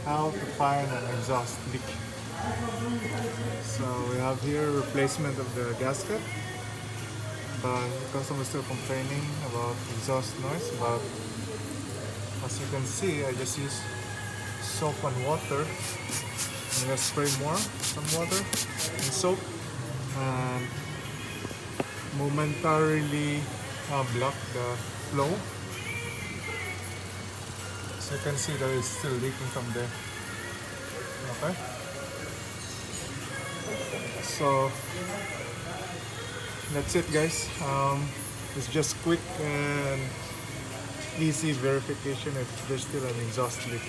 how to find an exhaust leak. So we have here replacement of the gasket, but the customer is still complaining about exhaust noise. But as you can see, I just use soap and water. I'm gonna spray more some water and soap and momentarily block the flow. So you can see that it's still leaking from there. Okay, so that's it, guys. It's just quick and easy verification if there's still an exhaust leak.